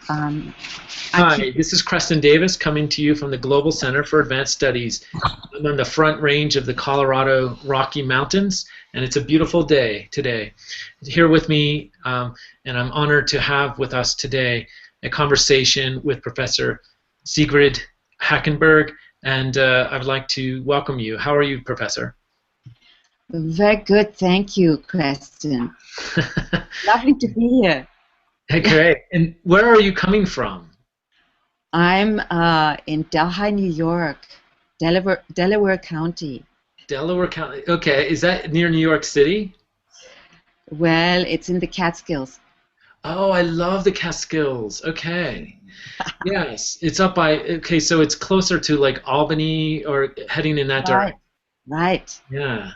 Um, I Hi, keep this is Creston Davis coming to you from the Global Center for Advanced Studies. I'm on the front range of the Colorado Rocky Mountains, and it's a beautiful day today. Here with me, and I'm honored to have with us today a conversation with Professor Sigrid Hackenberg, and I would like to welcome you. How are you, Professor? very good, thank you, Creston. Lovely to be here. Great. And where are you coming from? I'm in Delhi, New York, Delaware County. Delaware County. Okay, is that near New York City? Well, it's in the Catskills. Oh, I love the Catskills. Okay. Yes, it's up by, okay, so it's closer to like Albany or heading in that Right, direction. right, Yeah.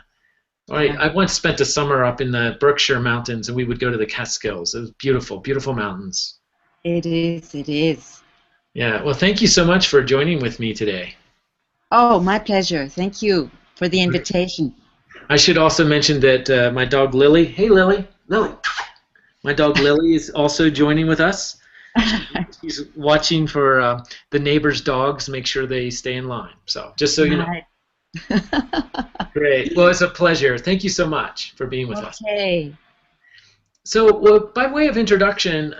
All right. right. I once spent a summer up in the Berkshire Mountains and we would go to the Catskills. It was beautiful, beautiful mountains. It is, it is. Yeah. Well, thank you so much for joining with me today. Oh, my pleasure. Thank you for the invitation. I should also mention that my dog Lily, hey Lily, Lily, my dog Lily is also joining with us. She's watching for the neighbors' dogs, make sure they stay in line. So just so you know. Right. Great. Well, it's a pleasure. Thank you so much for being with us. Okay. So, well, by way of introduction,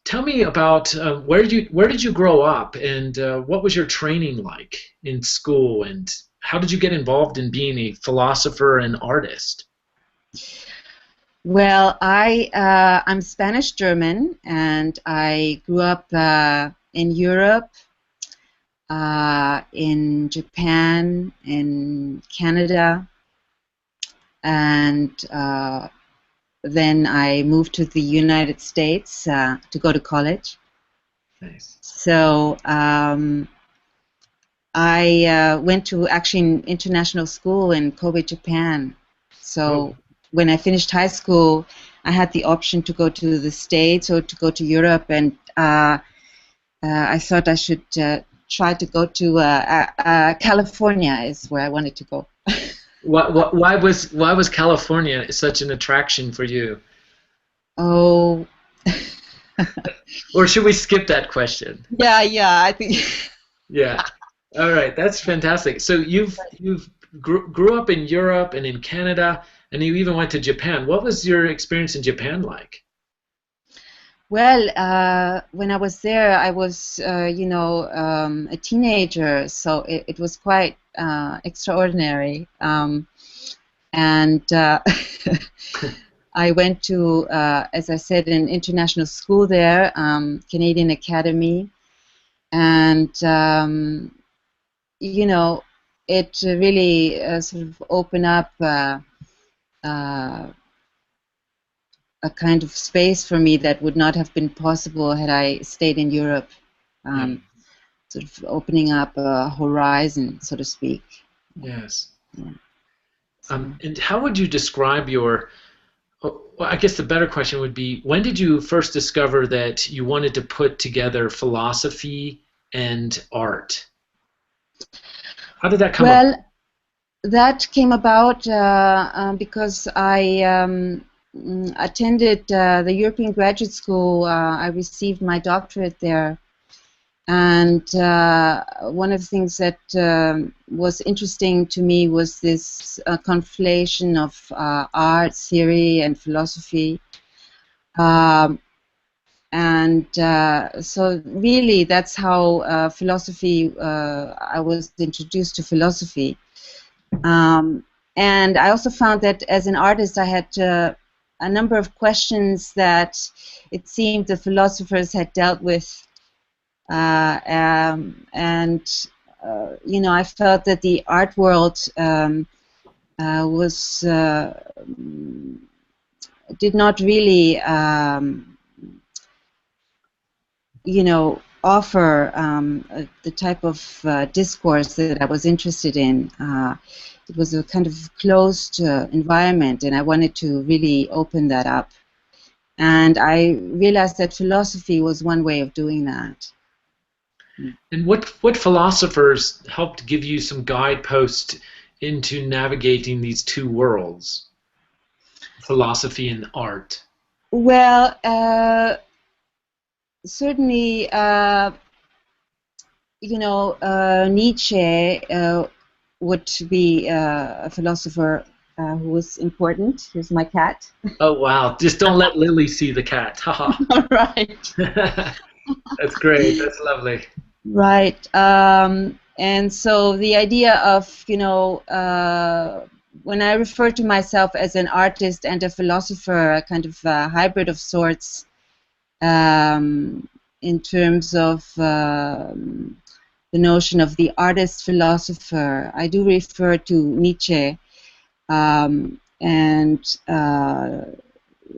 tell me about where did you grow up, and what was your training like in school, and how did you get involved in being a philosopher and artist? Well, I'm Spanish German, and I grew up in Europe, in Japan, in Canada, and then I moved to the United States to go to college. Nice. So I went to actually an international school in Kobe, Japan. Oh, So when I finished high school, I had the option to go to the States or to go to Europe, and I thought I should try to go to California is where I wanted to go. why was California such an attraction for you? Oh, Or should we skip that question? yeah, yeah, I think. Yeah. All right, that's fantastic. So you've grew up in Europe and in Canada, and you even went to Japan. What was your experience in Japan like? Well, when I was there, I was, a teenager, so it was quite extraordinary. And I went to, as I said, an international school there, Canadian Academy, and you know, it really sort of opened up uh, a kind of space for me that would not have been possible had I stayed in Europe, Yeah. um, sort of opening up a horizon, so to speak. Yes. Yeah. So, And how would you describe your, well, I guess the better question would be, when did you first discover that you wanted to put together philosophy and art? How did that come about? well, that came about because I attended the European Graduate School. I received my doctorate there. And one of the things that was interesting to me was this conflation of art, theory, and philosophy. Um, and so really that's how philosophy, I was introduced to philosophy. Um, and I also found that as an artist I had a number of questions that it seemed the philosophers had dealt with, and I felt that the art world was did not really offer the type of discourse that I was interested in. It was a kind of closed environment, and I wanted to really open that up. And I realized that philosophy was one way of doing that. And what philosophers helped give you some guideposts into navigating these two worlds, philosophy and art? Well, certainly, Nietzsche would be a philosopher who was important. Here's my cat. Oh wow! Just don't let Lily see the cat. Haha. All right. That's great. That's lovely. Right. And so the idea of, when I refer to myself as an artist and a philosopher, a kind of hybrid of sorts, in terms of the notion of the artist philosopher, I do refer to Nietzsche, and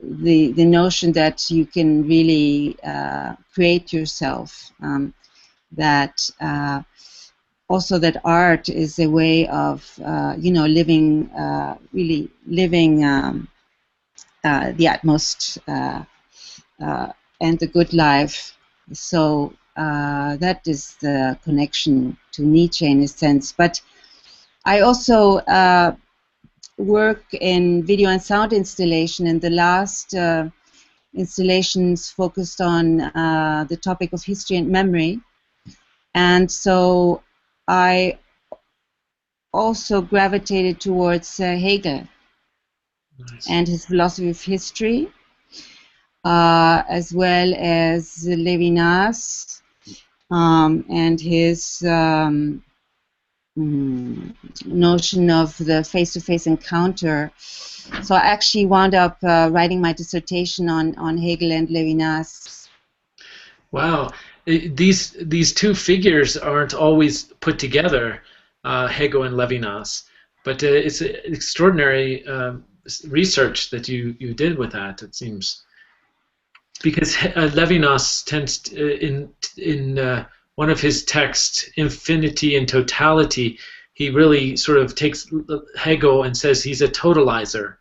the notion that you can really create yourself. That also that art is a way of living, really living the utmost and the good life. So that is the connection to Nietzsche in a sense. But I also work in video and sound installation, and the last installations focused on the topic of history and memory. And so I also gravitated towards Hegel. Nice. And his philosophy of history, as well as Levinas and his notion of the face-to-face encounter. So I actually wound up writing my dissertation on Hegel and Levinas. Wow. These two figures aren't always put together, Hegel and Levinas, but it's extraordinary research that you did with that. It seems, because Levinas tends to, in one of his texts, Infinity and Totality, he really sort of takes Hegel and says he's a totalizer.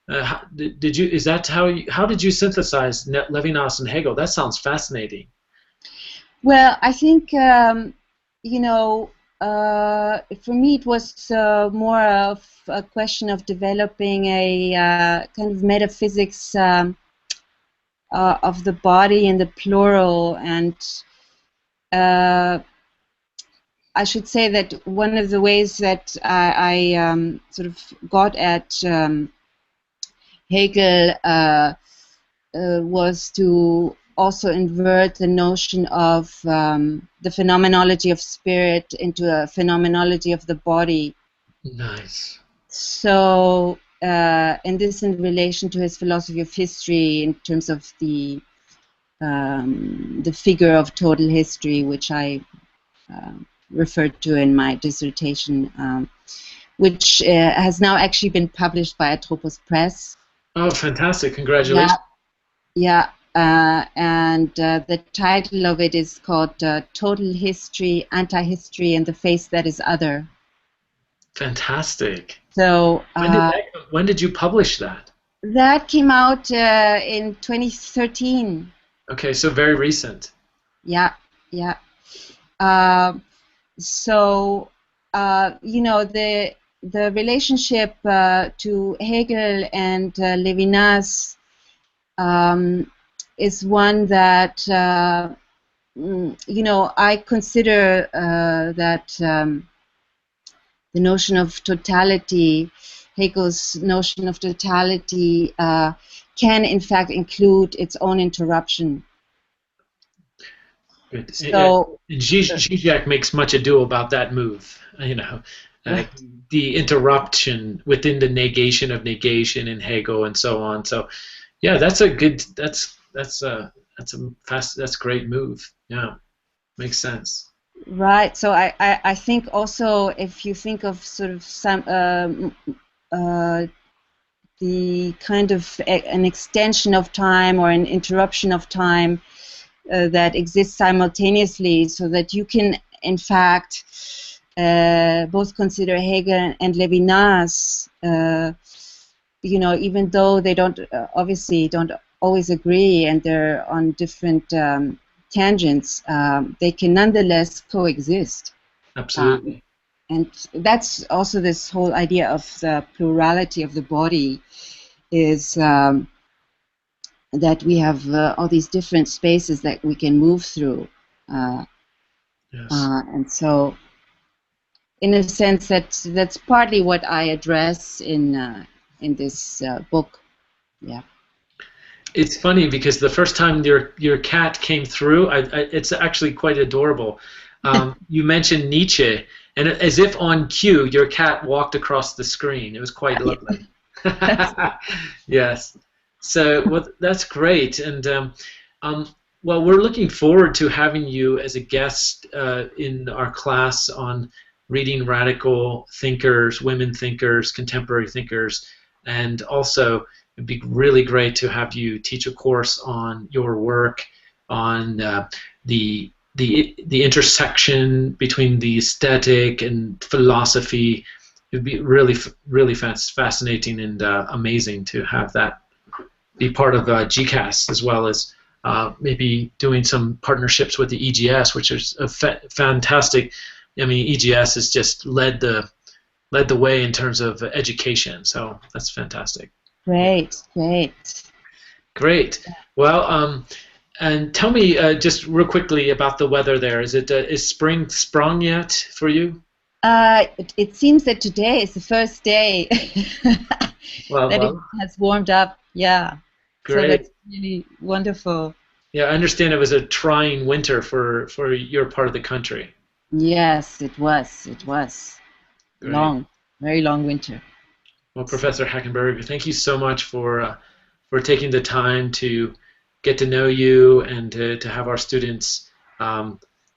How did you synthesize Levinas and Hegel? That sounds fascinating. Well, I think for me it was more of a question of developing a kind of metaphysics of the body in the plural, and I should say that one of the ways that I sort of got at Hegel was to also invert the notion of the phenomenology of spirit into a phenomenology of the body. Nice. So, and this in relation to his philosophy of history in terms of the figure of total history, which I referred to in my dissertation, which has now actually been published by Atropos Press. Oh, fantastic! Congratulations. Yeah. And the title of it is called Total History, Anti-History, and the Face That Is Other. Fantastic. So when did you publish that? That came out in 2013. Okay, so very recent. Yeah. So the relationship to Hegel and Levinas is one that I consider that the notion of totality, Hegel's notion of totality, can in fact include its own interruption. Good. So Zizek makes much ado about that move. The interruption within the negation of negation in Hegel and so on. So, yeah, that's a great move. Yeah, makes sense. Right. So I think also if you think of sort of some the kind of an extension of time or an interruption of time that exists simultaneously, so that you can in fact both consider Hegel and Levinas, even though they obviously don't always agree and they're on different tangents, they can nonetheless coexist. Absolutely. And that's also this whole idea of the plurality of the body is that we have all these different spaces that we can move through. Yes. And so, in a sense, that's partly what I address in this book. Yeah. It's funny because the first time your cat came through, it's actually quite adorable. You mentioned Nietzsche, and as if on cue, your cat walked across the screen. It was quite lovely. Yes. So well, that's great, and well, we're looking forward to having you as a guest in our class on reading radical thinkers, women thinkers, contemporary thinkers, and also it'd be really great to have you teach a course on your work on the intersection between the aesthetic and philosophy. It'd be really fascinating and amazing to have that be part of GCAS, as well as maybe doing some partnerships with the EGS, which is a fantastic. I mean, EGS has just led the way in terms of education, so that's fantastic. Great. Great. Well, and tell me just real quickly about the weather there. Is spring sprung yet for you? It seems that today is the first day that it has warmed up. Yeah. Great. So that's really wonderful. Yeah, I understand it was a trying winter for your part of the country. Yes, it was. It was. Great. Long, very long winter. Well, Professor Hackenberg, thank you so much for taking the time to get to know you and to have our students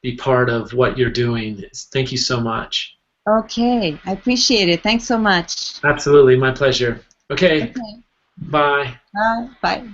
be part of what you're doing. Thank you so much. Okay, I appreciate it. Thanks so much. Absolutely, my pleasure. Okay. Bye. Bye.